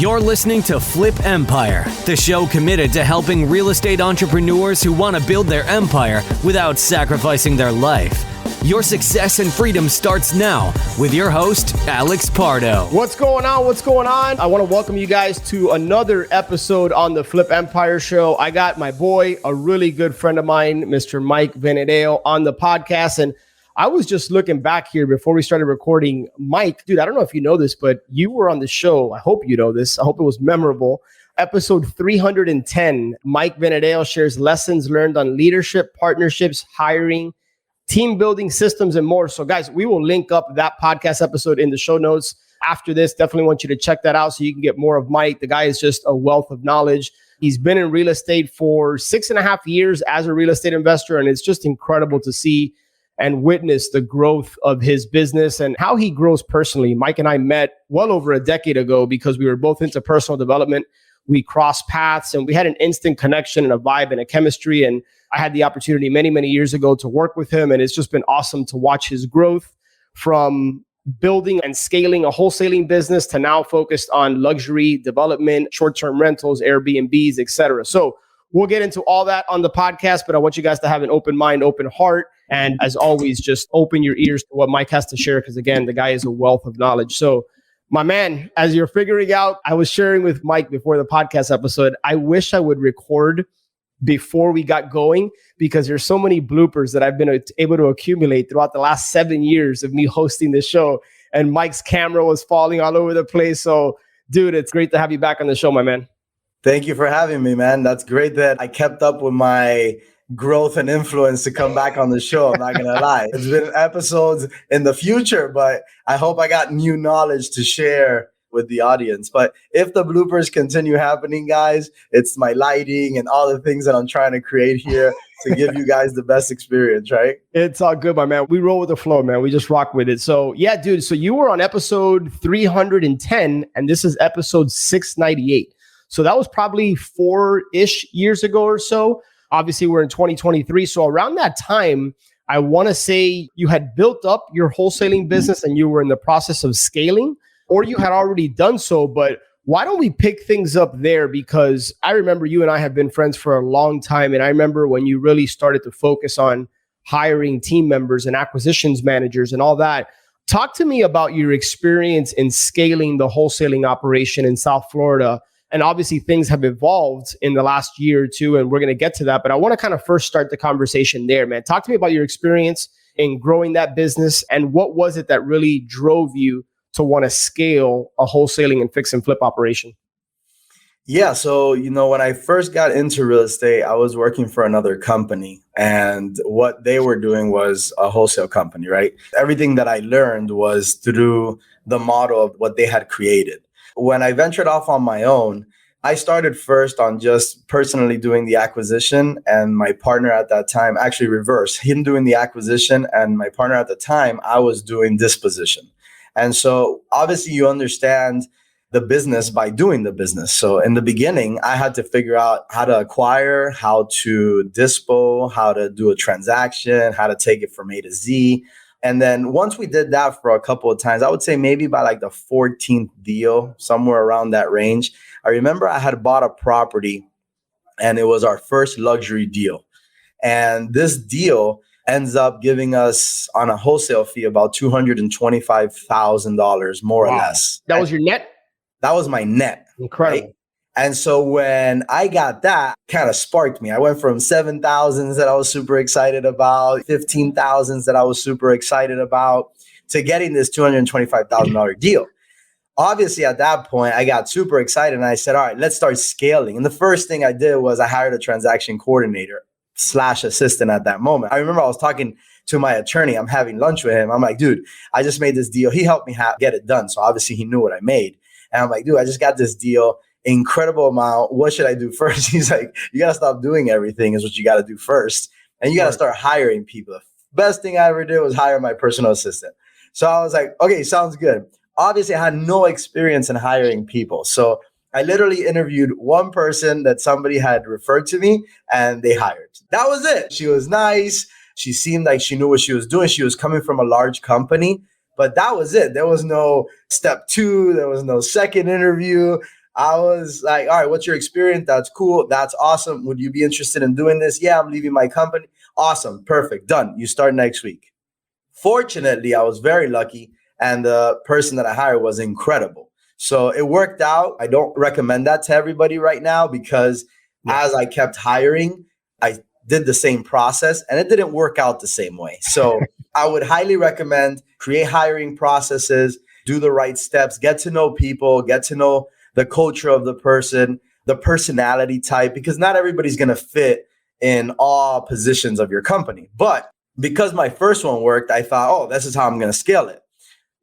You're listening to Flip Empire, the show committed to helping real estate entrepreneurs who want to build their empire without sacrificing their life. Your success and freedom starts now with your host, Alex Pardo. What's going on? What's going on? I want to welcome you guys to another episode on the Flip Empire show. I got my boy, a really good friend of mine, Mr. Mike Venereo, on the podcast. And I was just looking back here before we started recording. Mike, dude, I don't know if you know this, but you were on the show. I hope you know this. I hope it was memorable. Episode 310, Mike Venereo shares lessons learned on leadership, partnerships, hiring, team building, systems, and more. So guys, we will link up that podcast episode in the show notes after this. Definitely want you to check that out so you can get more of Mike. The guy is just a wealth of knowledge. He's been in real estate for 6.5 years as a real estate investor, and it's just incredible to see and witness the growth of his business and how he grows personally. Mike and I met well over a decade ago because we were both into personal development. We crossed paths and we had an instant connection and a vibe and a chemistry. And I had the opportunity many, many years ago to work with him. And it's just been awesome to watch his growth from building and scaling a wholesaling business to now focused on luxury development, short-term rentals, Airbnbs, etc. So we'll get into all that on the podcast, but I want you guys to have an open mind, open heart. And as always, just open your ears to what Mike has to share. Because again, the guy is a wealth of knowledge. So my man, as you're figuring out, I was sharing with Mike before the podcast episode, I wish I would record before we got going because there's so many bloopers that I've been able to accumulate throughout the last 7 years of me hosting this show. And Mike's camera was falling all over the place. So dude, it's great to have you back on the show, my man. Thank you for having me, man. That's great that I kept up with my growth and influence to come back on the show. I'm not going to lie. It's been episodes in the future, but I hope I got new knowledge to share with the audience. But if the bloopers continue happening, guys, it's my lighting and all the things that I'm trying to create here to give you guys the best experience, right? It's all good, my man. We roll with the flow, man. We just rock with it. So yeah, dude. So you were on episode 310 and this is episode 698. So that was probably 4-ish years ago or so. Obviously, we're in 2023. So around that time, I want to say you had built up your wholesaling business and you were in the process of scaling, or you had already done so. But why don't we pick things up there? Because I remember you and I have been friends for a long time. And I remember when you really started to focus on hiring team members and acquisitions managers and all that. Talk to me about your experience in scaling the wholesaling operation in South Florida. And obviously things have evolved in the last year or two, and we're going to get to that. But I want to kind of first start the conversation there, man. Talk to me about your experience in growing that business and what was it that really drove you to want to scale a wholesaling and fix and flip operation? Yeah. So, when I first got into real estate, I was working for another company, and what they were doing was a wholesale company, right? Everything that I learned was through the model of what they had created. When I ventured off on my own, I started first on just personally doing the acquisition, and my partner at that time, actually reverse, him doing the acquisition and my partner at the time, I was doing disposition. And so obviously you understand the business by doing the business. So in the beginning, I had to figure out how to acquire, how to dispo, how to do a transaction, how to take it from A to Z. And then once we did that for a couple of times, I would say maybe by like the 14th deal, somewhere around that range, I remember I had bought a property and it was our first luxury deal. And this deal ends up giving us on a wholesale fee about $225,000, more or less. That was your net? That was my net. Incredible. Right? And so when I got that, kind of sparked me. I went from 7,000s that I was super excited about, 15,000s that I was super excited about, to getting this $225,000 deal. Obviously, at that point, I got super excited and I said, all right, let's start scaling. And the first thing I did was I hired a transaction coordinator / assistant at that moment. I remember I was talking to my attorney. I'm having lunch with him. I'm like, dude, I just made this deal. He helped me get it done. So obviously he knew what I made. And I'm like, dude, I just got this deal. Incredible amount. What should I do first? He's like, you got to stop doing everything is what you got to do first. And you got to start hiring people. The best thing I ever did was hire my personal assistant. So I was like, okay, sounds good. Obviously, I had no experience in hiring people. So I literally interviewed one person that somebody had referred to me and they hired. That was it. She was nice. She seemed like she knew what she was doing. She was coming from a large company, but that was it. There was no step 2. There was no second interview. I was like, all right, what's your experience? That's cool. That's awesome. Would you be interested in doing this? Yeah, I'm leaving my company. Awesome. Perfect. Done. You start next week. Fortunately, I was very lucky, and the person that I hired was incredible. So it worked out. I don't recommend that to everybody right now because as I kept hiring, I did the same process and it didn't work out the same way. So I would highly recommend create hiring processes, do the right steps, get to know people, get to know the culture of the person, the personality type, because not everybody's going to fit in all positions of your company. But because my first one worked, I thought, oh, this is how I'm going to scale it.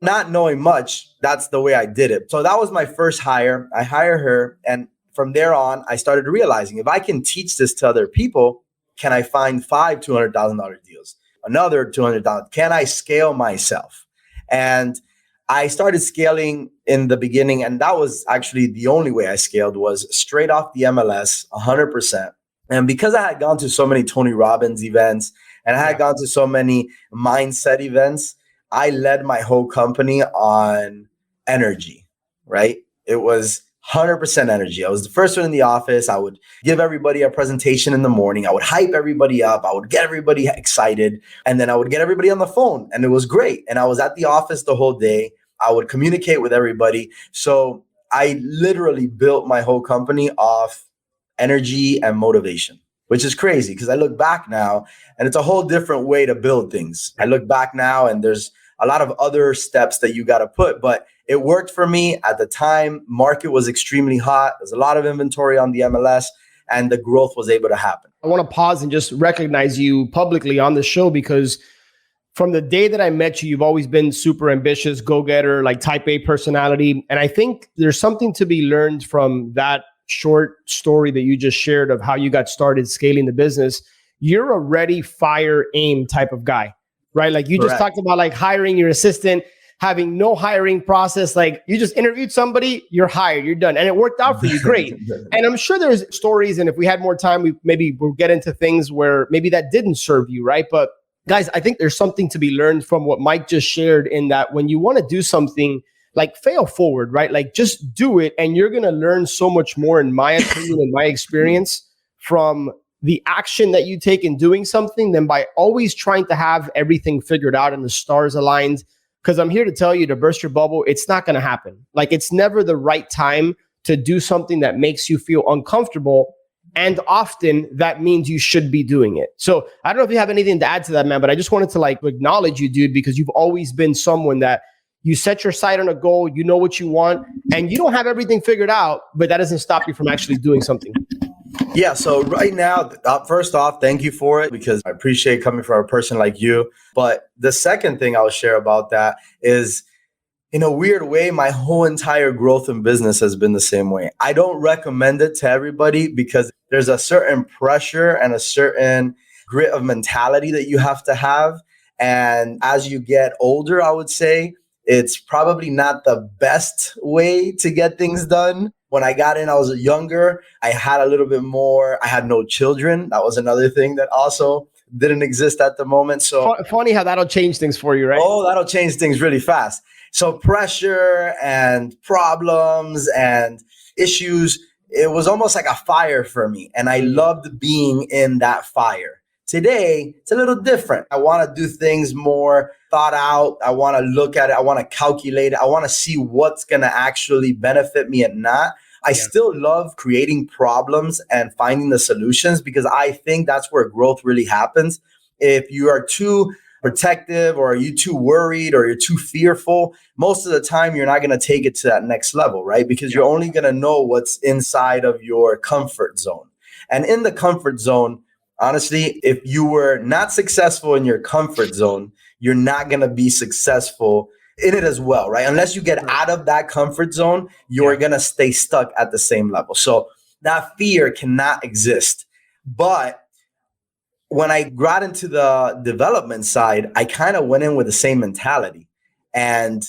Not knowing much, that's the way I did it. So that was my first hire. I hired her. And from there on, I started realizing if I can teach this to other people, can I find 5 $200,000 deals? Another $200,000. Can I scale myself? And I started scaling in the beginning. And that was actually the only way I scaled was straight off the MLS, 100%. And because I had gone to so many Tony Robbins events and I had gone to so many mindset events, I led my whole company on energy, right? It was 100% energy. I was the first one in the office. I would give everybody a presentation in the morning. I would hype everybody up. I would get everybody excited. And then I would get everybody on the phone. And it was great. And I was at the office the whole day. I would communicate with everybody. So I literally built my whole company off energy and motivation, which is crazy because I look back now and it's a whole different way to build things. I look back now and there's a lot of other steps that you got to put, but it worked for me at the time. Market was extremely hot. There's a lot of inventory on the MLS and the growth was able to happen. I want to pause and just recognize you publicly on the show because from the day that I met you, you've always been super ambitious, go-getter, like type A personality. And I think there's something to be learned from that short story that you just shared of how you got started scaling the business. You're a ready, fire, aim type of guy, right? Like you just talked about like hiring your assistant, having no hiring process. Like you just interviewed somebody, you're hired, you're done. And it worked out for you. Great. And I'm sure there's stories. And if we had more time, we'll get into things where maybe that didn't serve you, right? But guys, I think there's something to be learned from what Mike just shared in that when you want to do something, like fail forward, right? Like just do it. And you're going to learn so much more, in my opinion, in my experience, from the action that you take in doing something than by always trying to have everything figured out and the stars aligned. Because I'm here to tell you, to burst your bubble, it's not going to happen. Like it's never the right time to do something that makes you feel uncomfortable. And often that means you should be doing it. So I don't know if you have anything to add to that, man, but I just wanted to like acknowledge you, dude, because you've always been someone that you set your sight on a goal, you know what you want, and you don't have everything figured out, but that doesn't stop you from actually doing something. Yeah. So right now, first off, thank you for it because I appreciate coming from a person like you. But the second thing I'll share about that is, in a weird way, my whole entire growth in business has been the same way. I don't recommend it to everybody because there's a certain pressure and a certain grit of mentality that you have to have. And as you get older, I would say, it's probably not the best way to get things done. When I got in, I was younger. I had a little bit more. I had no children. That was another thing that also didn't exist at the moment. So funny how that'll change things for you, right? Oh, that'll change things really fast. So pressure and problems and issues, it was almost like a fire for me. And I loved being in that fire. Today, it's a little different. I want to do things more thought out. I want to look at it. I want to calculate it. I want to see what's going to actually benefit me and not. I still love creating problems and finding the solutions because I think that's where growth really happens. If you are too protective or are you too worried or you're too fearful, most of the time you're not going to take it to that next level, right? Because you're only going to know what's inside of your comfort zone. And in the comfort zone, honestly, if you were not successful in your comfort zone, you're not going to be successful in it as well, right? Unless you get out of that comfort zone, you're going to stay stuck at the same level. So that fear cannot exist. But when I got into the development side, I kind of went in with the same mentality. And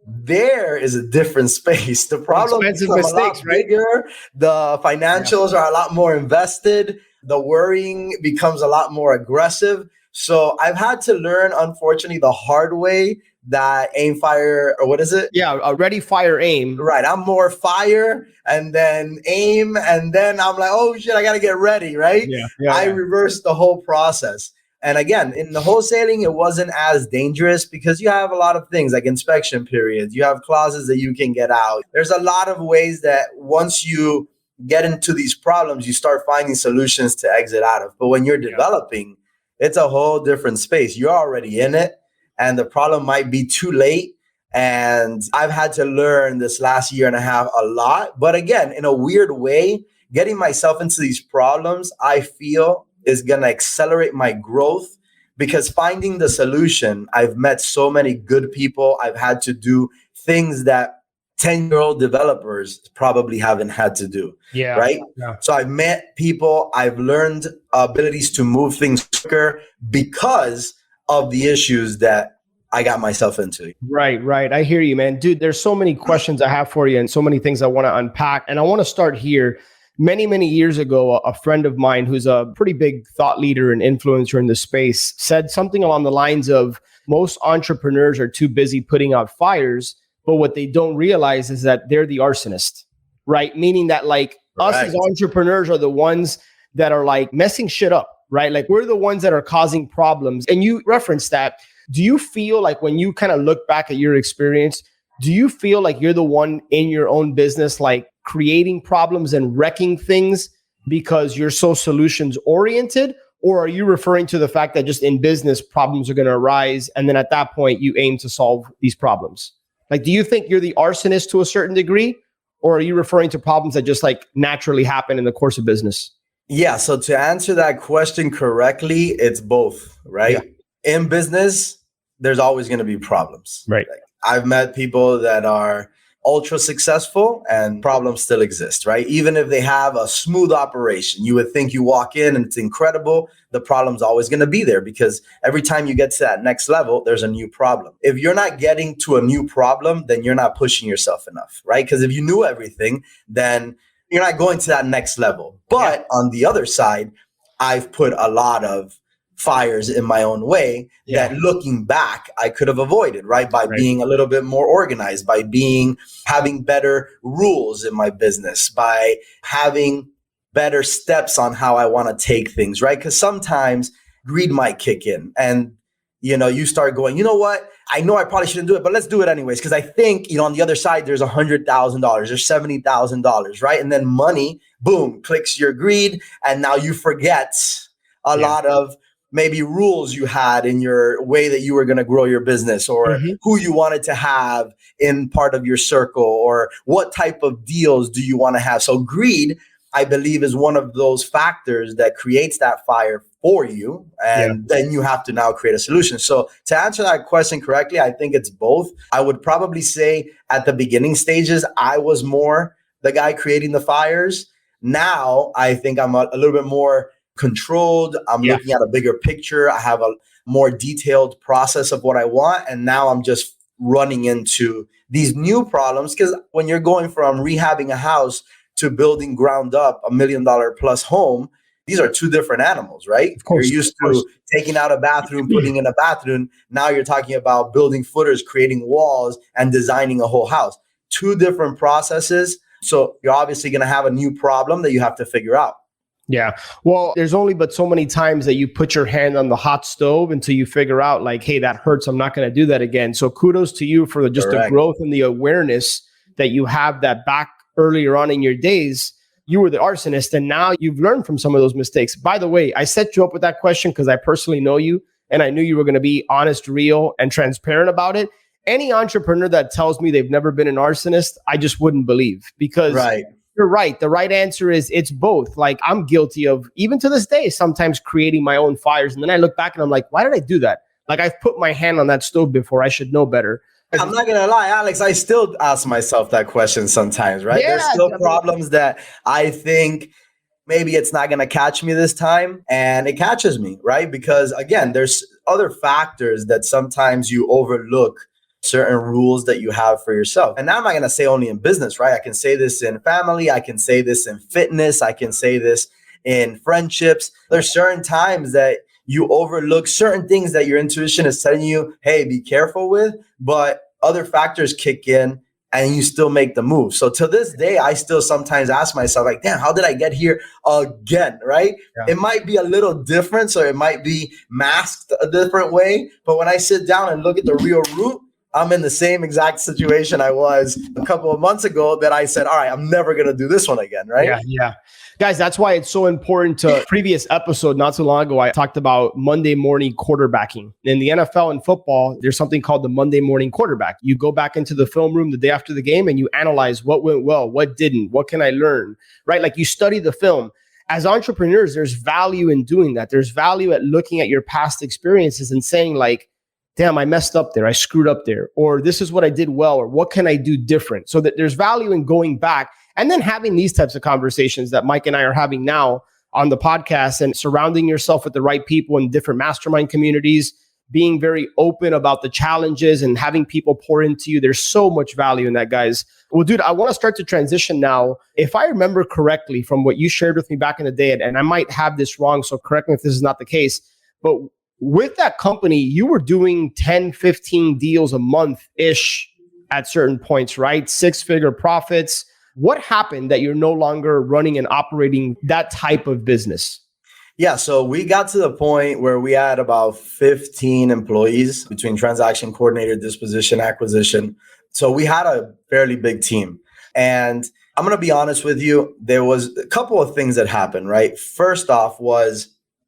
there is a different space. The problem is a lot bigger. The financials are a lot more invested. The worrying becomes a lot more aggressive. So I've had to learn, unfortunately, the hard way that aim, fire, or what is it? Yeah, a ready, fire, aim. Right. I'm more fire and then aim. And then I'm like, oh shit, I got to get ready. Right. I reversed the whole process. And again, in the wholesaling, it wasn't as dangerous because you have a lot of things like inspection periods. You have clauses that you can get out. There's a lot of ways that once you get into these problems, you start finding solutions to exit out of. But when you're developing, it's a whole different space. You're already in it and the problem might be too late. And I've had to learn this last year and a half a lot. But again, in a weird way, getting myself into these problems, I feel is going to accelerate my growth because finding the solution, I've met so many good people. I've had to do things that 10-year-old developers probably haven't had to do. Right. So I've met people, I've learned abilities to move things quicker because of the issues that I got myself into. Right. I hear you, man. Dude, there's so many questions I have for you and so many things I want to unpack. And I want to start here. Many years ago, a friend of mine who's a pretty big thought leader and influencer in the space said something along the lines of most entrepreneurs are too busy putting out fires, but what they don't realize is that they're the arsonist, right? Meaning that like us as entrepreneurs are the ones that are like messing shit up, right? Like we're the ones that are causing problems. And you referenced that. Do you feel like when you kind of look back at your experience, do you feel like you're the one in your own business, like creating problems and wrecking things because you're so solutions oriented? Or are you referring to the fact that just in business, problems are going to arise and then at that point you aim to solve these problems? Like, do you think you're the arsonist to a certain degree? Or are you referring to problems that just like naturally happen in the course of business? Yeah. So to answer that question correctly, it's both, right? Yeah. In business, there's always going to be problems. Right. Like, I've met people that are ultra successful and problems still exist, right? Even if they have a smooth operation, you would think you walk in and it's incredible. The problem's always going to be there because every time you get to that next level, there's a new problem. If you're not getting to a new problem, then you're not pushing yourself enough, right? Because if you knew everything, then you're not going to that next level. But on the other side, I've put a lot of fires in my own way that looking back, I could have avoided, right? By being a little bit more organized, by having better rules in my business, by having better steps on how I want to take things, right? Because sometimes greed might kick in and, you start going, you know what? I know I probably shouldn't do it, but let's do it anyways. Because I think, on the other side, there's $100,000, there's $70,000, right? And then money, boom, clicks your greed. And now you forget a lot of maybe rules you had in your way that you were going to grow your business or who you wanted to have in part of your circle or what type of deals do you want to have. So greed, I believe, is one of those factors that creates that fire for you. And then you have to now create a solution. So to answer that question correctly, I think it's both. I would probably say at the beginning stages, I was more the guy creating the fires. Now, I think I'm a little bit more controlled. I'm looking at a bigger picture. I have a more detailed process of what I want. And now I'm just running into these new problems because when you're going from rehabbing a house to building ground up $1 million plus home, these are two different animals, right? Of course, you're used to taking out a bathroom, putting in a bathroom. Now you're talking about building footers, creating walls, and designing a whole house. Two different processes. So you're obviously going to have a new problem that you have to figure out. Yeah. Well, there's only but so many times that you put your hand on the hot stove until you figure out like, hey, that hurts. I'm not going to do that again. So kudos to you for the growth and the awareness that you have that back earlier on in your days. You were the arsonist and now you've learned from some of those mistakes. By the way, I set you up with that question because I personally know you and I knew you were going to be honest, real, and transparent about it. Any entrepreneur that tells me they've never been an arsonist, I just wouldn't believe because you're right. The right answer is it's both. Like I'm guilty of, even to this day, sometimes creating my own fires. And then I look back and I'm like, why did I do that? Like I've put my hand on that stove before. I should know better. I'm not going to lie, Alex, I still ask myself that question sometimes, right? There's still problems that I think maybe it's not going to catch me this time. And it catches me, right? Because again, there's other factors that sometimes you overlook certain rules that you have for yourself. And now I'm not going to say only in business, right? I can say this in family. I can say this in fitness. I can say this in friendships. There's certain times that you overlook certain things that your intuition is telling you, hey, be careful with, but other factors kick in and you still make the move. So to this day, I still sometimes ask myself, like, damn, how did I get here again, right? Yeah. It might be a little different, so it might be masked a different way. But when I sit down and look at the real root, I'm in the same exact situation I was a couple of months ago that I said, all right, I'm never going to do this one again, right? Yeah. Guys, that's why it's so important. To previous episode, not so long ago, I talked about Monday morning quarterbacking. In the NFL and football, there's something called the Monday morning quarterback. You go back into the film room the day after the game and you analyze what went well, what didn't, what can I learn, right? Like you study the film. As entrepreneurs, there's value in doing that. There's value at looking at your past experiences and saying like, damn, I messed up there. I screwed up there. Or this is what I did well. Or what can I do different? So that there's value in going back and then having these types of conversations that Mike and I are having now on the podcast, and surrounding yourself with the right people in different mastermind communities, being very open about the challenges and having people pour into you. There's so much value in that, guys. Well, dude, I want to start to transition now. If I remember correctly from what you shared with me back in the day, and I might have this wrong, so correct me if this is not the case, but with that company, you were doing 10, 15 deals a month-ish at certain points, right? 6-figure profits. What happened that you're no longer running and operating that type of business? Yeah, so we got to the point where we had about 15 employees between transaction coordinator, disposition, acquisition. So we had a fairly big team. And I'm going to be honest with you, there was a couple of things that happened, right? First off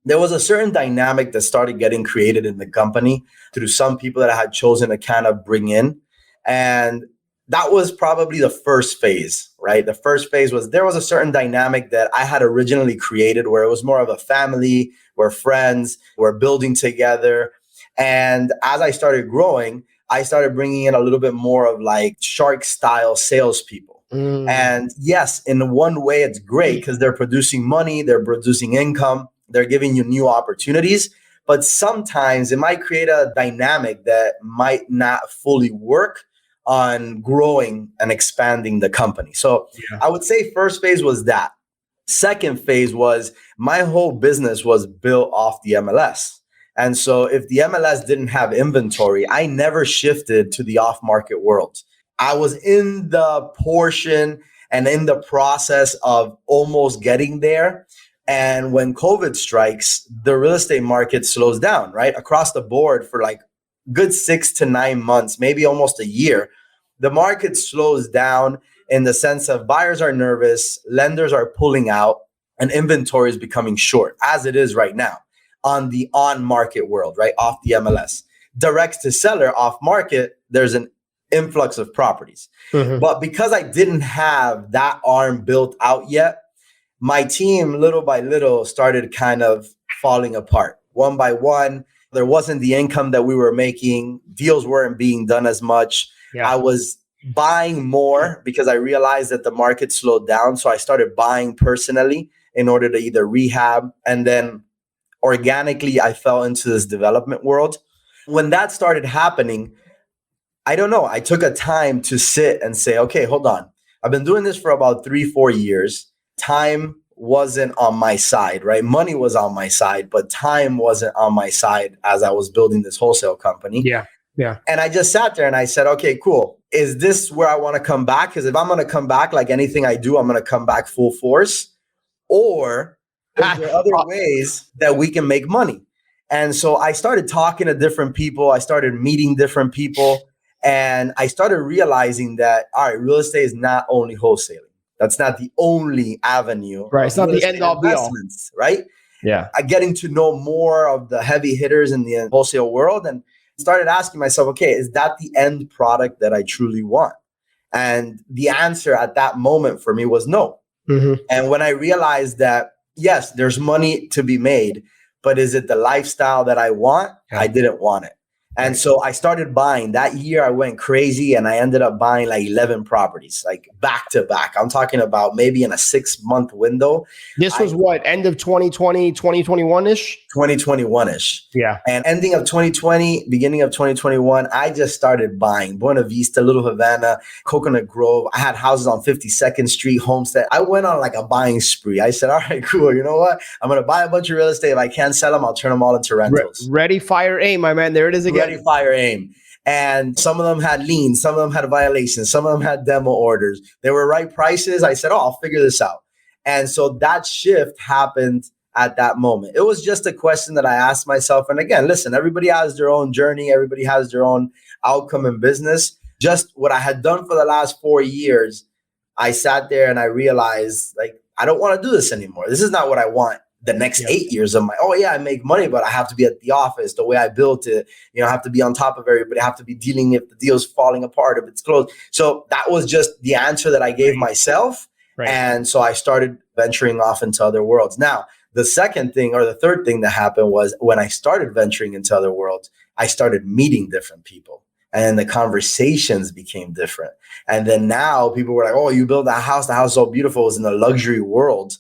there was a certain dynamic that started getting created in the company through some people that I had chosen to kind of bring in. And that was probably the first phase, right? The first phase was there was a certain dynamic that I had originally created where it was more of a family, we're friends, we're building together. And as I started growing, I started bringing in a little bit more of like shark style salespeople. And yes, in one way, it's great because they're producing money, they're producing income, they're giving you new opportunities. But sometimes it might create a dynamic that might not fully work on growing and expanding the company. So I would say first phase was that. Second phase was my whole business was built off the MLS. And so if the MLS didn't have inventory, I never shifted to the off-market world. I was in the portion and in the process of almost getting there. And when COVID strikes, the real estate market slows down, right? Across the board for like good 6 to 9 months, maybe almost a year, the market slows down in the sense of buyers are nervous, lenders are pulling out, and inventory is becoming short, as it is right now on the on-market world, right? Off the MLS. Direct to seller, off-market, there's an influx of properties. But because I didn't have that arm built out yet, my team, little by little, started kind of falling apart. One by one, there wasn't the income that we were making. Deals weren't being done as much. I was buying more because I realized that the market slowed down. So I started buying personally in order to either rehab. And then organically, I fell into this development world. When that started happening, I don't know. I took a time to sit and say, okay, hold on. I've been doing this for about 3-4 years. Time wasn't on my side, right? Money was on my side, but time wasn't on my side as I was building this wholesale company. Yeah. And I just sat there and I said, okay, cool. Is this where I want to come back? Because if I'm going to come back, like anything I do, I'm going to come back full force. Or is there other ways that we can make money? And so I started talking to different people. I started meeting different people. And I started realizing that, all right, real estate is not only wholesaling. That's not the only avenue. Right. It's not the end all be all. Right? Yeah. Getting to know more of the heavy hitters in the wholesale world and started asking myself, okay, is that the end product that I truly want? And the answer at that moment for me was no. And when I realized that, yes, there's money to be made, but is it the lifestyle that I want? I didn't want it. And so I started buying. That year I went crazy and I ended up buying like 11 properties, like back to back. I'm talking about maybe in a 6-month window. This was what, end of 2020, 2021-ish? 2021-ish. Yeah. And ending of 2020, beginning of 2021, I just started buying Buena Vista, Little Havana, Coconut Grove. I had houses on 52nd Street, Homestead. I went on like a buying spree. I said, all right, cool. You know what? I'm going to buy a bunch of real estate. If I can't sell them, I'll turn them all into rentals. Ready, fire, aim, my man. There it is again. Ready, fire, aim. And some of them had liens. Some of them had violations. Some of them had demo orders. They were right prices. I said, oh, I'll figure this out. And so that shift happened at that moment. It was just a question that I asked myself. And again, listen, everybody has their own journey. Everybody has their own outcome in business. Just what I had done for the last 4 years, I sat there and I realized, like, I don't want to do this anymore. This is not what I want the next 8 years of my, I make money, but I have to be at the office the way I built it. I have to be on top of everybody. I have to be dealing if the deal's falling apart, if it's closed. So that was just the answer that I gave myself. Right. And so I started venturing off into other worlds. Now, the second thing or the third thing that happened was when I started venturing into other worlds, I started meeting different people and the conversations became different. And then now people were like, oh, you built that house. The house is so beautiful. It was in the luxury world.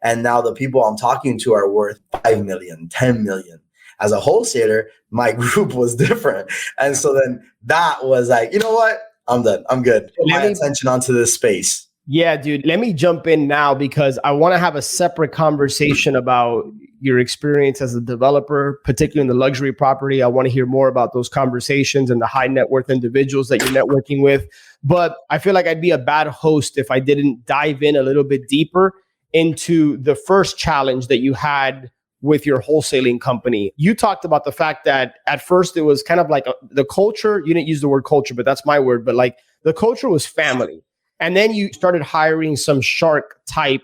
And now the people I'm talking to are worth 5 million, 10 million. As a wholesaler, my group was different. And so then that was like, you know what? I'm done. I'm good. Put my attention onto this space. Yeah, dude, let me jump in now because I want to have a separate conversation about your experience as a developer, particularly in the luxury property. I want to hear more about those conversations and the high net worth individuals that you're networking with. But I feel like I'd be a bad host if I didn't dive in a little bit deeper into the first challenge that you had with your wholesaling company. You talked about the fact that at first it was kind of like the culture. You didn't use the word culture, but that's my word. But like the culture was family. And then you started hiring some shark type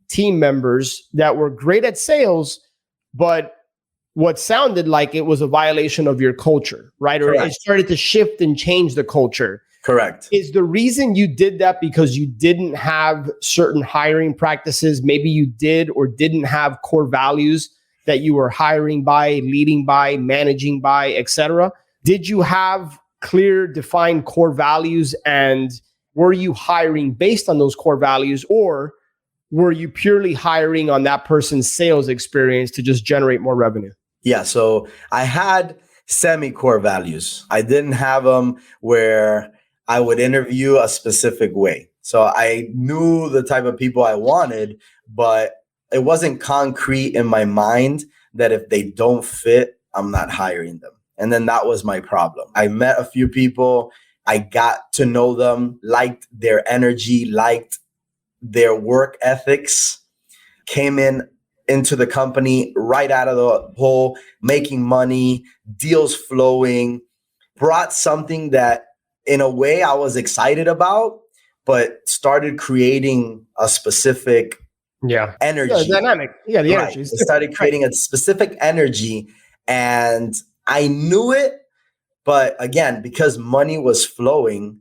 team members that were great at sales, but what sounded like it was a violation of your culture, right? Correct. Or it started to shift and change the culture. Correct. Is the reason you did that because you didn't have certain hiring practices? Maybe you did or didn't have core values that you were hiring by, leading by, managing by, etc. Did you have clear, defined core values, and were you hiring based on those core values, or were you purely hiring on that person's sales experience to just generate more revenue? Yeah, so I had semi-core values. I didn't have them where I would interview a specific way. So I knew the type of people I wanted, but it wasn't concrete in my mind that if they don't fit, I'm not hiring them. And then that was my problem. I met a few people. I got to know them, liked their energy, liked their work ethics, came into the company right out of the hole, making money, deals flowing, brought something that in a way I was excited about, but started creating a specific energy. Yeah, dynamic. Yeah, the energy. It started creating a specific energy, and I knew it. But again, because money was flowing,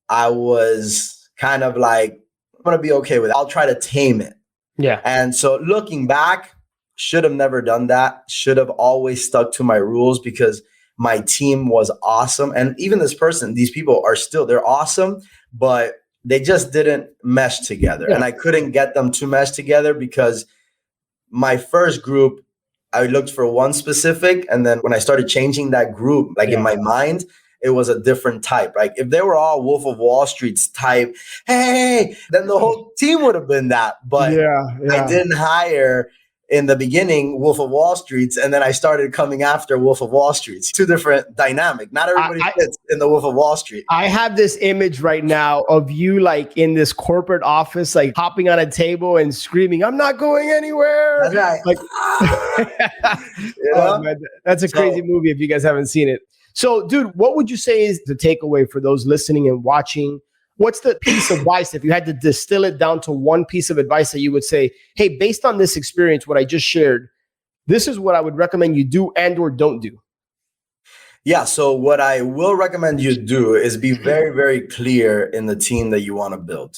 I was kind of like, I'm going to be okay with it. I'll try to tame it. Yeah. And so looking back, should have never done that. Should have always stuck to my rules because my team was awesome. And even these people are still, they're awesome, but they just didn't mesh together. Yeah. And I couldn't get them to mesh together because my first group, I looked for one specific, and then when I started changing that group, in my mind, it was a different type. Like if they were all Wolf of Wall Street's type, hey, then the whole team would have been that. But I didn't hire in the beginning Wolf of Wall Street's, and then I started coming after Wolf of Wall Street's. Two different dynamic. Not everybody fits in the Wolf of Wall Street. I have this image right now of you like in this corporate office, like hopping on a table and screaming, "I'm not going anywhere." That's right. Like, oh, man, that's a crazy movie if you guys haven't seen it. So, dude, what would you say is the takeaway for those listening and watching? What's the piece of advice, if you had to distill it down to one piece of advice that you would say, hey, based on this experience, what I just shared, this is what I would recommend you do and or don't do? Yeah, so what I will recommend you do is be very, very clear in the team that you want to build,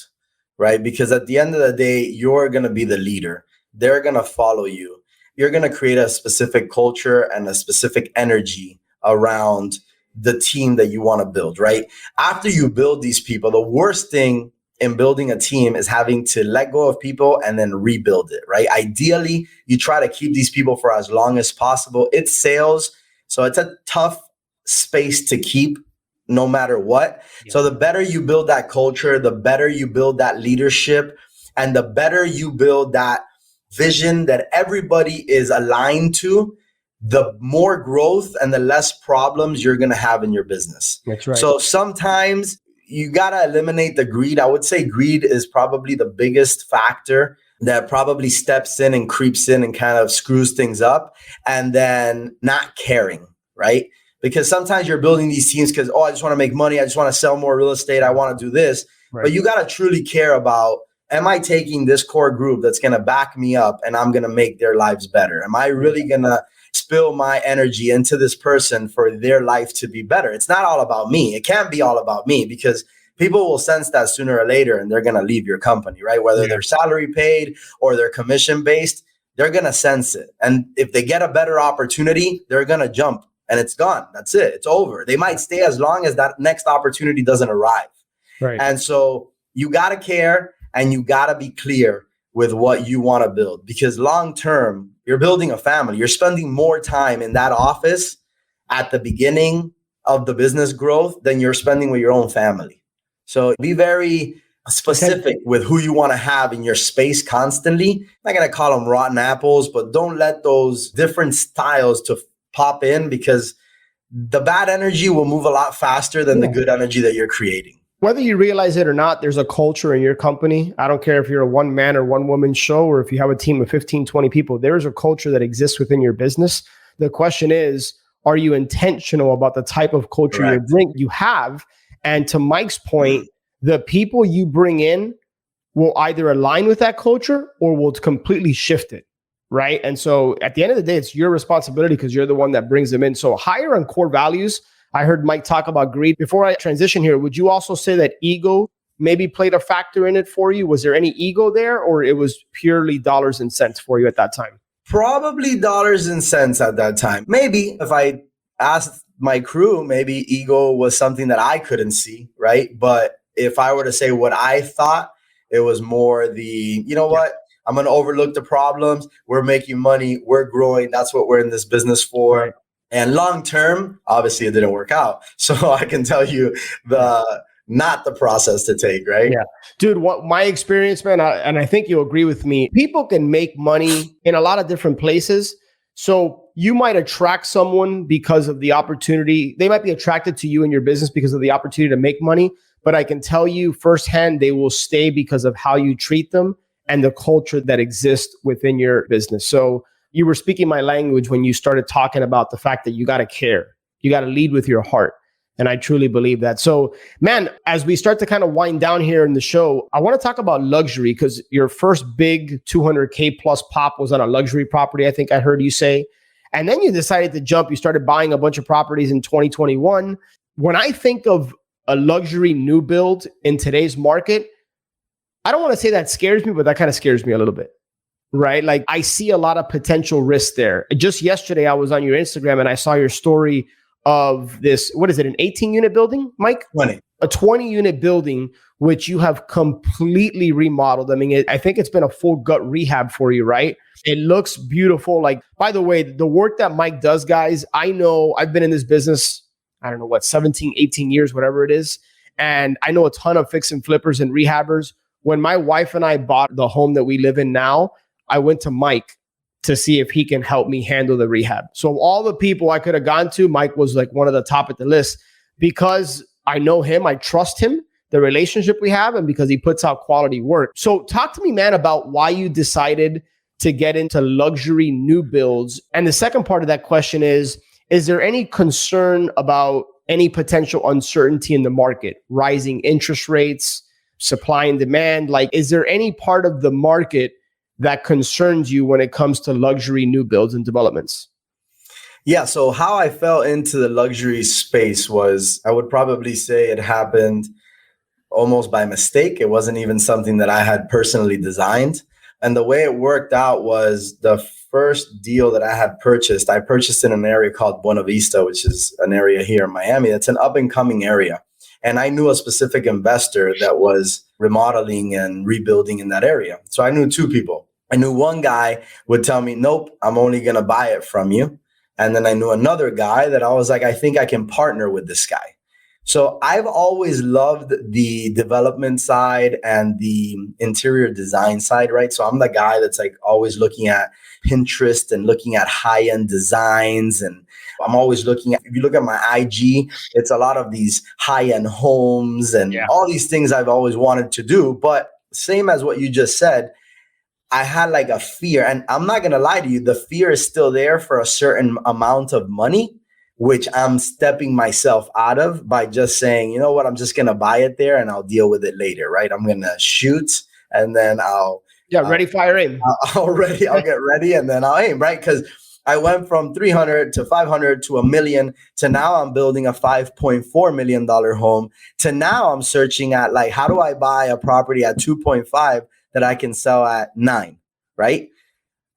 right? Because at the end of the day, you're going to be the leader. They're going to follow you. You're going to create a specific culture and a specific energy around the team that you want to build, right? After you build these people, the worst thing in building a team is having to let go of people and then rebuild it, right? Ideally, you try to keep these people for as long as possible. It's sales, so it's a tough space to keep no matter what. Yeah. So the better you build that culture, the better you build that leadership, and the better you build that vision that everybody is aligned to, the more growth and the less problems you're going to have in your business. That's right. So sometimes you got to eliminate the greed. I would say greed is probably the biggest factor that probably steps in and creeps in and kind of screws things up, and then not caring, right? Because sometimes you're building these teams because, I just want to make money. I just want to sell more real estate. I want to do this. Right. But you got to truly care about, am I taking this core group that's going to back me up and I'm going to make their lives better? Am I really going to spill my energy into this person for their life to be better? It's not all about me. It can't be all about me, because people will sense that sooner or later and they're going to leave your company, right? Whether they're salary paid or they're commission based, they're going to sense it. And if they get a better opportunity, they're going to jump and it's gone. That's it. It's over. They might stay as long as that next opportunity doesn't arrive. Right. And so you got to care and you got to be clear with what you want to build, because long term, you're building a family. You're spending more time in that office at the beginning of the business growth than you're spending with your own family. So be very specific with who you want to have in your space constantly. I'm not going to call them rotten apples, but don't let those different styles to pop in, because the bad energy will move a lot faster than the good energy that you're creating. Whether you realize it or not, there's a culture in your company. I don't care if you're a one man or one woman show, or if you have a team of 15, 20 people, there's a culture that exists within your business. The question is, are you intentional about the type of culture you have? And to Mike's point, the people you bring in will either align with that culture or will completely shift it, right? And so at the end of the day, it's your responsibility because you're the one that brings them in. So hire on core values. I heard Mike talk about greed. Before I transition here, would you also say that ego maybe played a factor in it for you? Was there any ego there, or it was purely dollars and cents for you at that time? Probably dollars and cents at that time. Maybe if I asked my crew, maybe ego was something that I couldn't see, right? But if I were to say what I thought, it was more the, what? I'm going to overlook the problems. We're making money. We're growing. That's what we're in this business for. Right. And long term, obviously it didn't work out. So I can tell you not the process to take, right? Yeah. Dude, what my experience, man, and I think you'll agree with me, people can make money in a lot of different places. So you might attract someone because of the opportunity. They might be attracted to you in your business because of the opportunity to make money. But I can tell you firsthand, they will stay because of how you treat them and the culture that exists within your business. So you were speaking my language when you started talking about the fact that you got to care. You got to lead with your heart. And I truly believe that. So, man, as we start to kind of wind down here in the show, I want to talk about luxury, because your first big 200K plus pop was on a luxury property, I think I heard you say. And then you decided to jump. You started buying a bunch of properties in 2021. When I think of a luxury new build in today's market, I don't want to say that scares me, but that kind of scares me a little bit. Right? Like, I see a lot of potential risks there. Just yesterday, I was on your Instagram and I saw your story of this, what is it, an 18 unit building, Mike? 20. A 20 unit building, which you have completely remodeled. I mean, I think it's been a full gut rehab for you, right? It looks beautiful. Like, by the way, the work that Mike does, guys, I know I've been in this business, 17, 18 years, whatever it is. And I know a ton of fix and flippers and rehabbers. When my wife and I bought the home that we live in now, I went to Mike to see if he can help me handle the rehab. So all the people I could have gone to, Mike was like one of the top at the list, because I know him, I trust him, the relationship we have, and because he puts out quality work. So talk to me, man, about why you decided to get into luxury new builds. And the second part of that question is there any concern about any potential uncertainty in the market, rising interest rates, supply and demand? Like, is there any part of the market that concerns you when it comes to luxury new builds and developments? Yeah. So how I fell into the luxury space was, I would probably say it happened almost by mistake. It wasn't even something that I had personally designed. And the way it worked out was the first deal that I had purchased, I purchased in an area called Buena Vista, which is an area here in Miami. It's an up and coming area. And I knew a specific investor that was remodeling and rebuilding in that area. So I knew two people. I knew one guy would tell me, nope, I'm only going to buy it from you. And then I knew another guy that I was like, I think I can partner with this guy. So I've always loved the development side and the interior design side, right? So I'm the guy that's like always looking at Pinterest and looking at high-end designs. And I'm always looking at, if you look at my IG, it's a lot of these high-end homes and all these things I've always wanted to do. But same as what you just said, I had like a fear, and I'm not going to lie to you, the fear is still there for a certain amount of money, which I'm stepping myself out of by just saying, you know what, I'm just going to buy it there and I'll deal with it later, right? I'm going to shoot and then I'll ready, fire, aim. I'll get ready and then I'll aim, right? Because I went from 300 to 500 to $1 million to now I'm building a $5.4 million home to now I'm searching at like, how do I buy a property at 2.5 that I can sell at 9, right?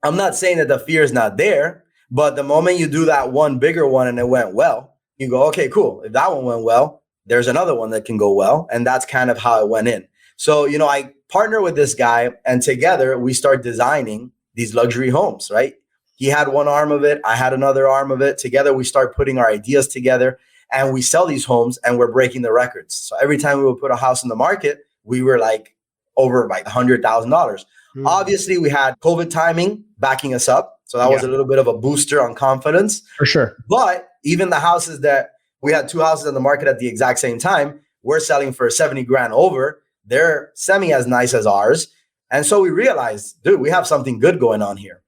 I'm not saying that the fear is not there. But the moment you do that one bigger one and it went well, you go, okay, cool. If that one went well, there's another one that can go well. And that's kind of how it went in. So, you know, I partner with this guy and together we start designing these luxury homes, right? He had one arm of it. I had another arm of it. Together, we start putting our ideas together and we sell these homes and we're breaking the records. So every time we would put a house in the market, we were like over like $100,000. Obviously, we had COVID timing backing us up. So that was a little bit of a booster on confidence. For sure. But even the houses that we had 2 houses on the market at the exact same time, we're selling for 70 grand over. They're semi as nice as ours. And so we realized, dude, we have something good going on here.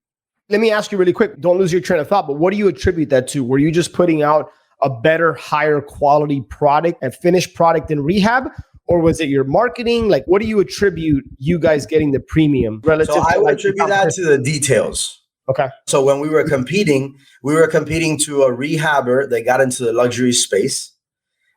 Let me ask you really quick. Don't lose your train of thought, but what do you attribute that to? Were you just putting out a better, higher quality product and finished product in rehab? Or was it your marketing? Like, what do you attribute you guys getting the premium relative to? So I would attribute that to the details. Okay. So when we were competing to a rehabber that got into the luxury space,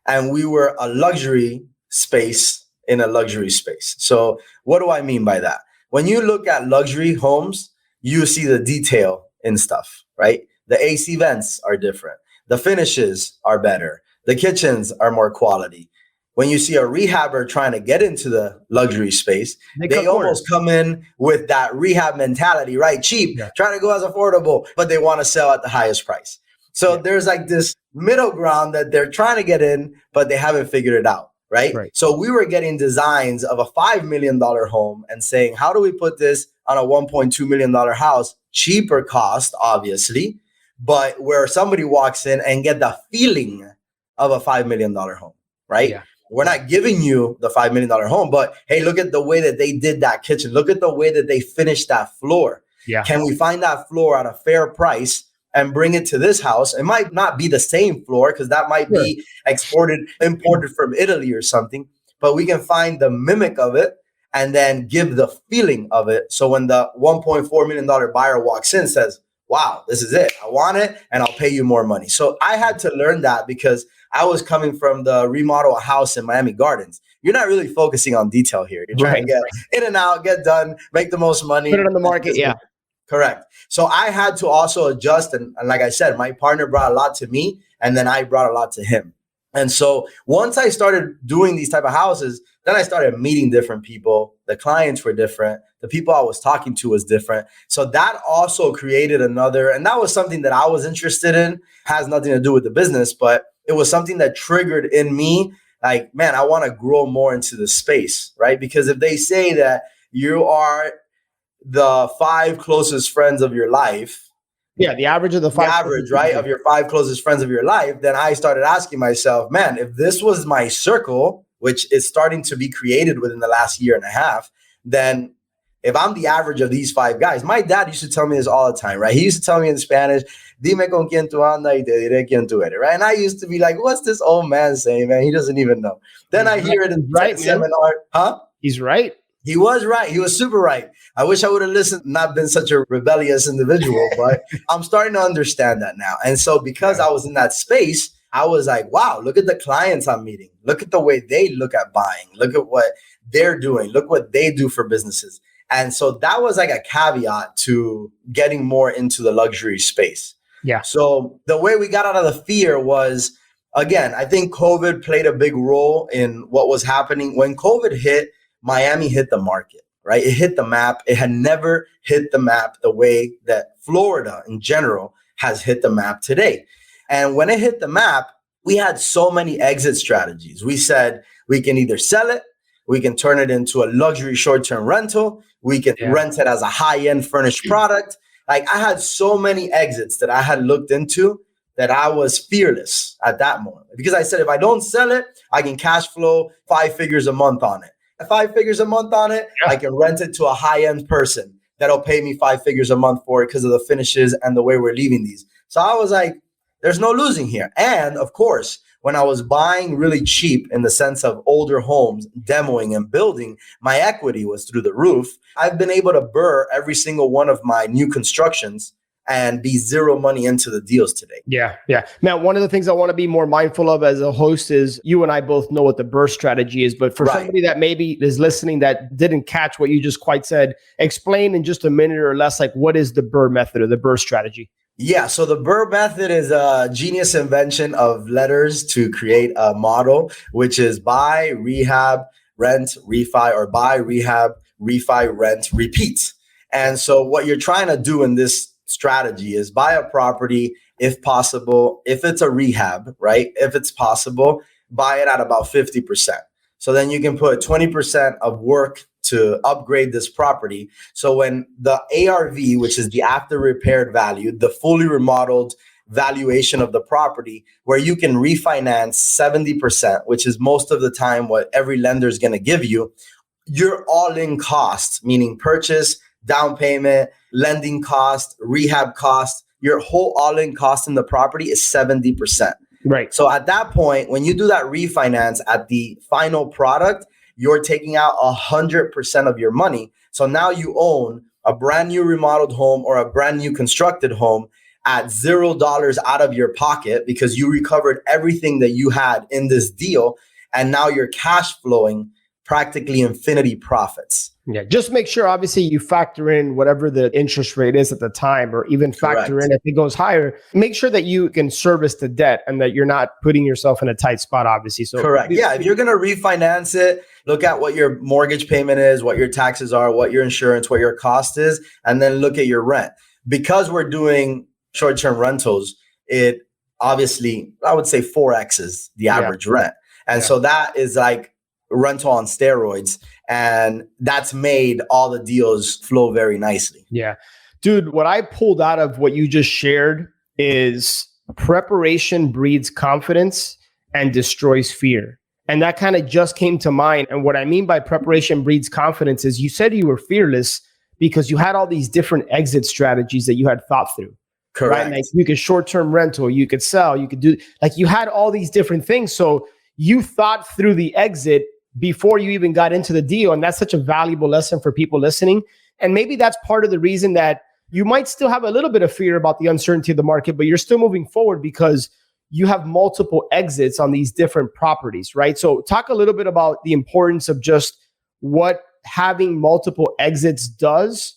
and we were a luxury space in a luxury space. So what do I mean by that? When you look at luxury homes, you see the detail in stuff, right? The AC vents are different. The finishes are better. The kitchens are more quality. When you see a rehabber trying to get into the luxury space, they almost come in with that rehab mentality, right? Cheap, trying to go as affordable, but they want to sell at the highest price. So there's like this middle ground that they're trying to get in, but they haven't figured it out, right? So we were getting designs of a $5 million home and saying, how do we put this on a $1.2 million house? Cheaper cost, obviously, but where somebody walks in and get the feeling of a $5 million home, right? Yeah. We're not giving you the $5 million home, but hey, look at the way that they did that kitchen. Look at the way that they finished that floor. Yeah. Can we find that floor at a fair price and bring it to this house? It might not be the same floor because that might be imported from Italy or something, but we can find the mimic of it and then give the feeling of it. So when the $1.4 million buyer walks in, says, wow, this is it. I want it and I'll pay you more money. So I had to learn that because I was coming from the remodel a house in Miami Gardens. You're not really focusing on detail here. You're trying to get in and out, get done, make the most money. Put it on the market, Correct. So I had to also adjust. And like I said, my partner brought a lot to me and then I brought a lot to him. And so once I started doing these type of houses, then I started meeting different people. The clients were different. The people I was talking to was different. So that also created another, and that was something that I was interested in, has nothing to do with the business, but it was something that triggered in me, like, man, I want to grow more into the space, right? Because if they say that you are the 5 closest friends of your life, the average of the 5 average, right, of your 5 closest friends of your life, then I started asking myself, man, if this was my circle, which is starting to be created within the last year and a half, then if I'm the average of these 5 guys, my dad used to tell me this all the time, right? He used to tell me in Spanish, dime con quien tú andas y te diré quién tú eres, right? And I used to be like, what's this old man saying, man? He doesn't even know. Then I hear it in seminar. Huh? He's right. He was right. He was super right. I wish I would have listened, not been such a rebellious individual, but I'm starting to understand that now. And so because I was in that space, I was like, wow, look at the clients I'm meeting. Look at the way they look at buying. Look at what they're doing. Look what they do for businesses. And so that was like a caveat to getting more into the luxury space. Yeah. So the way we got out of the fear was, again, I think COVID played a big role in what was happening. When COVID hit, Miami hit the market, right? It hit the map. It had never hit the map the way that Florida in general has hit the map today. And when it hit the map, we had so many exit strategies. We said we can either sell it, we can turn it into a luxury short-term rental, we can rent it as a high-end furnished product. Like, I had so many exits that I had looked into that I was fearless at that moment. Because I said, if I don't sell it, I can cash flow 5 figures a month on it. 5 figures a month on it, I can rent it to a high-end person that'll pay me 5 figures a month for it because of the finishes and the way we're leaving these. So I was like, there's no losing here. And of course, when I was buying really cheap in the sense of older homes, demoing and building, my equity was through the roof. I've been able to burr every single one of my new constructions and be zero money into the deals today. Yeah. Now, one of the things I want to be more mindful of as a host is you and I both know what the burr strategy is, but for somebody that maybe is listening that didn't catch what you just quite said, explain in just a minute or less, like, what is the burr method or the burr strategy? Yeah, so the burr method is a genius invention of letters to create a model, which is buy, rehab, rent, refi, or buy, rehab, refi, rent, repeat. And so what you're trying to do in this strategy is buy a property, if possible, if it's a rehab, right? If it's possible, buy it at about 50%. So then you can put 20% of work to upgrade this property. So when the ARV, which is the after repaired value, the fully remodeled valuation of the property, where you can refinance 70%, which is most of the time what every lender is going to give you, your all-in cost, meaning purchase, down payment, lending cost, rehab cost, your whole all-in cost in the property is 70%. Right. So at that point, when you do that refinance at the final product, you're taking out 100% of your money. So now you own a brand new remodeled home or a brand new constructed home at $0 out of your pocket because you recovered everything that you had in this deal. And now you're cash flowing practically infinity profits. Yeah, just make sure, obviously, you factor in whatever the interest rate is at the time, or even factor in if it goes higher. Make sure that you can service the debt and that you're not putting yourself in a tight spot, obviously. So correct. Yeah, if you're going to refinance it, look at what your mortgage payment is, what your taxes are, what your insurance, what your cost is, and then look at your rent. Because we're doing short-term rentals, it obviously, I would say 4X's the average rent. And so that is like rental on steroids. And that's made all the deals flow very nicely. Yeah. Dude, what I pulled out of what you just shared is preparation breeds confidence and destroys fear. And that kind of just came to mind. And what I mean by preparation breeds confidence is you said you were fearless because you had all these different exit strategies that you had thought through. Correct. Right? Like you could short-term rental, you could sell, you could do, like you had all these different things. So you thought through the exit before you even got into the deal. And that's such a valuable lesson for people listening. And maybe that's part of the reason that you might still have a little bit of fear about the uncertainty of the market, but you're still moving forward because you have multiple exits on these different properties, right? So talk a little bit about the importance of just what having multiple exits does,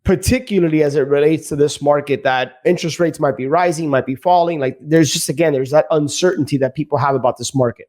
particularly as it relates to this market, that interest rates might be rising, might be falling. Like there's just, again, there's that uncertainty that people have about this market.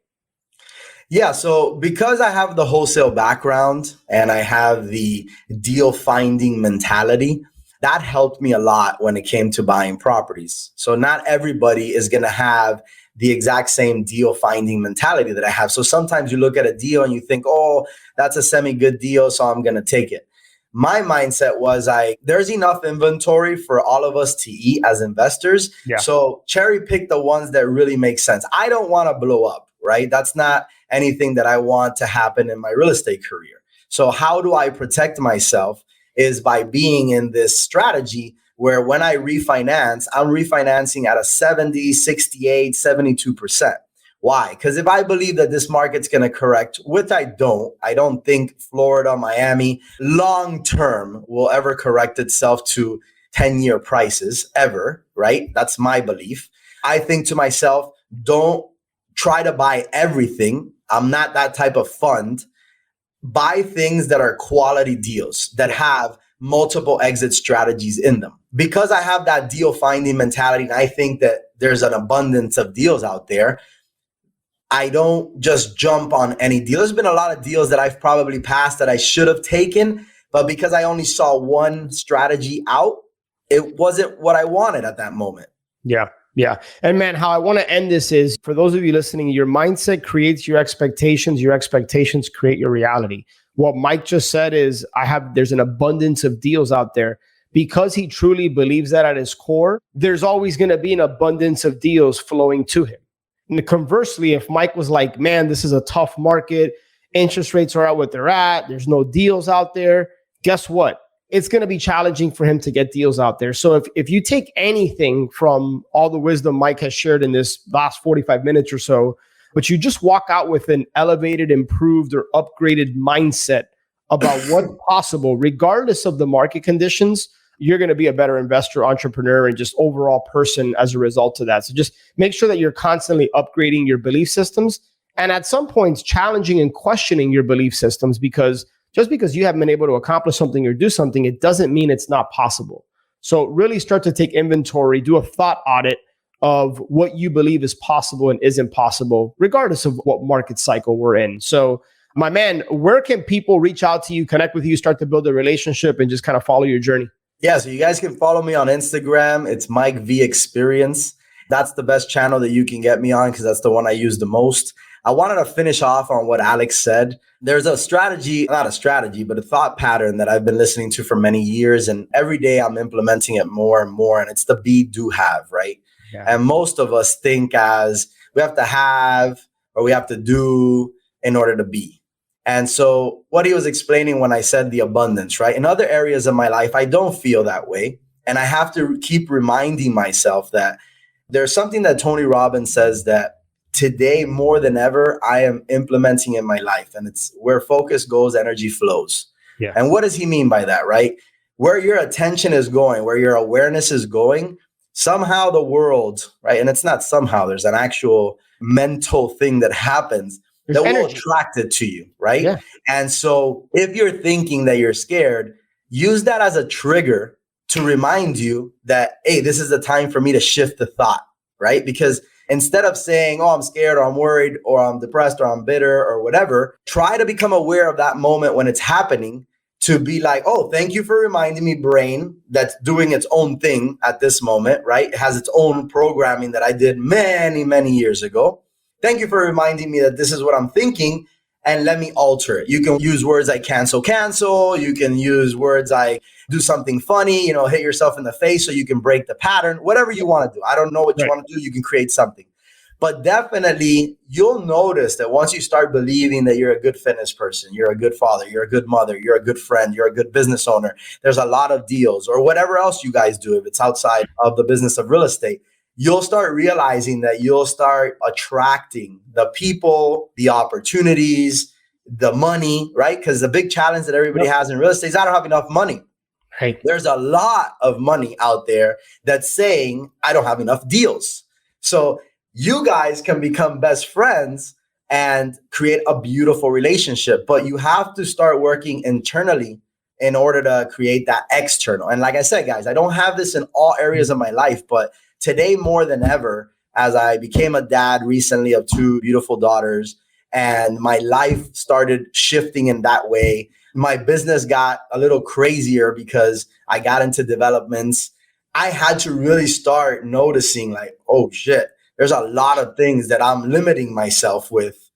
Yeah. So because I have the wholesale background and I have the deal finding mentality, that helped me a lot when it came to buying properties. So not everybody is going to have the exact same deal finding mentality that I have. So sometimes you look at a deal and you think, oh, that's a semi-good deal, so I'm going to take it. My mindset was there's enough inventory for all of us to eat as investors. Yeah. So cherry pick the ones that really make sense. I don't want to blow up, right? That's not anything that I want to happen in my real estate career. So how do I protect myself is by being in this strategy where when I refinance, I'm refinancing at a 70, 68, 72%. Why? Because if I believe that this market's going to correct, which I don't think Florida, Miami, long-term will ever correct itself to 10-year prices ever, right? That's my belief. I think to myself, don't try to buy everything. I'm not that type of fund. buy things that are quality deals that have multiple exit strategies in them. Because I have that deal finding mentality, and I think that there's an abundance of deals out there, I don't just jump on any deal. There's been a lot of deals that I've probably passed that I should have taken, but because I only saw one strategy out, it wasn't what I wanted at that moment. Yeah. Yeah. And man, how I want to end this is, for those of you listening, your mindset creates your expectations create your reality. What Mike just said is, there's an abundance of deals out there. Because he truly believes that at his core, there's always going to be an abundance of deals flowing to him. And conversely, if Mike was like, man, this is a tough market, interest rates are at what they're at, there's no deals out there, guess what? It's going to be challenging for him to get deals out there. So if you take anything from all the wisdom Mike has shared in this last 45 minutes or so, but you just walk out with an elevated, improved, or upgraded mindset about what's possible, regardless of the market conditions, you're going to be a better investor, entrepreneur, and just overall person as a result of that. So just make sure that you're constantly upgrading your belief systems, and at some points challenging and questioning your belief systems, because just because you haven't been able to accomplish something or do something, it doesn't mean it's not possible. So really start to take inventory, do a thought audit of what you believe is possible and isn't possible, regardless of what market cycle we're in. So my man, where can people reach out to you, connect with you, start to build a relationship, and just kind of follow your journey? Yeah, so you guys can follow me on Instagram. It's Mike V Experience. That's the best channel that you can get me on, because that's the one I use the most. I wanted to finish off on what Alex said. There's a strategy, not a strategy, but a thought pattern that I've been listening to for many years. And every day I'm implementing it more and more. And it's the be, do, have, right? Yeah. And most of us think as we have to have or we have to do in order to be. And so what he was explaining when I said the abundance, right? In other areas of my life, I don't feel that way. And I have to keep reminding myself that there's something that Tony Robbins says that today more than ever, I am implementing in my life. And it's where focus goes, energy flows. Yeah. And what does he mean by that, right? Where your attention is going, where your awareness is going, somehow the world, right? And it's not somehow, there's an actual mental thing that happens that will attract it to you, right? Yeah. And so if you're thinking that you're scared, use that as a trigger to remind you that, hey, this is the time for me to shift the thought, right? Because instead of saying, oh, I'm scared or I'm worried or I'm depressed or I'm bitter or whatever, try to become aware of that moment when it's happening, to be like, oh, thank you for reminding me, brain, that's doing its own thing at this moment, right? It has its own programming that I did many, many years ago. Thank you for reminding me that this is what I'm thinking, and let me alter it. You can use words like cancel. You can use words like do something funny, hit yourself in the face so you can break the pattern, whatever you want to do. I don't know what you want to do. You can create something. But definitely, you'll notice that once you start believing that you're a good fitness person, you're a good father, you're a good mother, you're a good friend, you're a good business owner, there's a lot of deals or whatever else you guys do, if it's outside of the business of real estate, you'll start realizing that you'll start attracting the people, the opportunities, the money, right? Because the big challenge that everybody has in real estate is I don't have enough money. Right. There's a lot of money out there that's saying I don't have enough deals. So you guys can become best friends and create a beautiful relationship, but you have to start working internally in order to create that external. And like I said, guys, I don't have this in all areas of my life, but today more than ever, as I became a dad recently of 2 beautiful daughters, and my life started shifting in that way. My business got a little crazier because I got into developments. I had to really start noticing like, oh shit, there's a lot of things that I'm limiting myself with,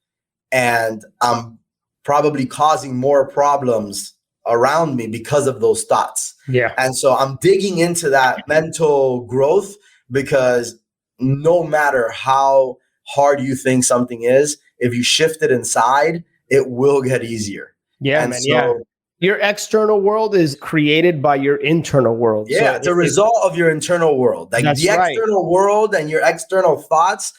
and I'm probably causing more problems around me because of those thoughts. Yeah. And so I'm digging into that mental growth, because no matter how hard you think something is, if you shift it inside, it will get easier. Yeah, and man. So, yeah. Your external world is created by your internal world. Yeah, so it's a result of your internal world. Like the external world and your external thoughts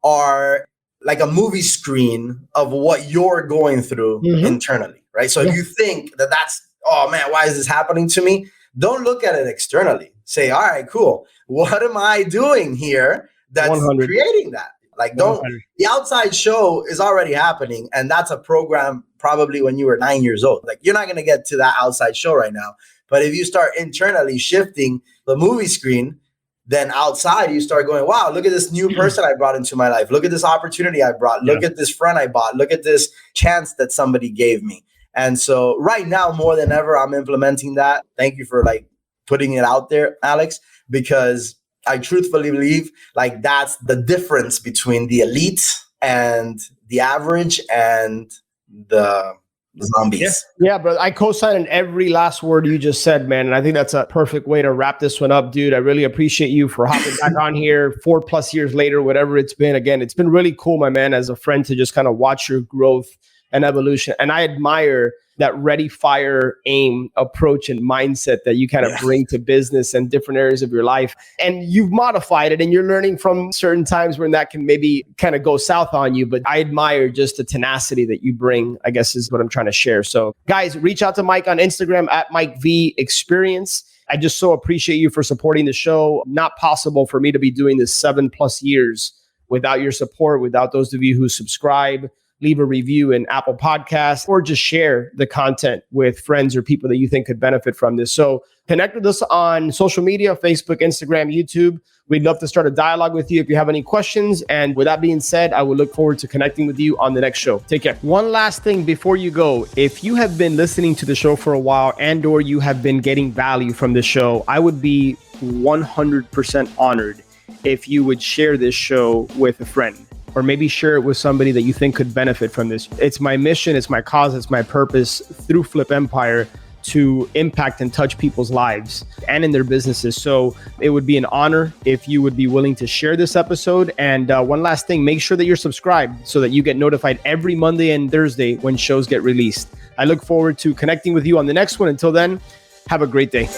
are like a movie screen of what you're going through internally, right? So if you think that that's, oh man, why is this happening to me? Don't look at it externally. Say, all right, cool. What am I doing here that's 100. Creating that? Like, the outside show is already happening. And that's a program probably when you were 9 years old. Like, you're not going to get to that outside show right now. But if you start internally shifting the movie screen, then outside you start going, wow, look at this new person I brought into my life. Look at this opportunity I brought. Look at this friend I bought. Look at this chance that somebody gave me. And so right now, more than ever, I'm implementing that. Thank you for like putting it out there, Alex, because I truthfully believe like that's the difference between the elite and the average and the zombies. Yeah, bro. I co-sign in every last word you just said, man. And I think that's a perfect way to wrap this one up, dude. I really appreciate you for hopping back on here 4+ years later, whatever it's been. Again, it's been really cool, my man, as a friend to just kind of watch your growth and evolution. And I admire that ready, fire, aim approach and mindset that you kind of bring to business and different areas of your life. And you've modified it and you're learning from certain times when that can maybe kind of go south on you. But I admire just the tenacity that you bring, I guess is what I'm trying to share. So guys, reach out to Mike on Instagram at Mike V Experience. I just so appreciate you for supporting the show. Not possible for me to be doing this 7+ years without your support, without those of you who subscribe, leave a review in Apple Podcasts, or just share the content with friends or people that you think could benefit from this. So connect with us on social media, Facebook, Instagram, YouTube. We'd love to start a dialogue with you if you have any questions. And with that being said, I will look forward to connecting with you on the next show. Take care. One last thing before you go. If you have been listening to the show for a while and or you have been getting value from the show, I would be 100% honored if you would share this show with a friend, or maybe share it with somebody that you think could benefit from this. It's my mission, it's my cause, it's my purpose through Flip Empire to impact and touch people's lives and in their businesses. So it would be an honor if you would be willing to share this episode. And one last thing, make sure that you're subscribed so that you get notified every Monday and Thursday when shows get released. I look forward to connecting with you on the next one. Until then, have a great day.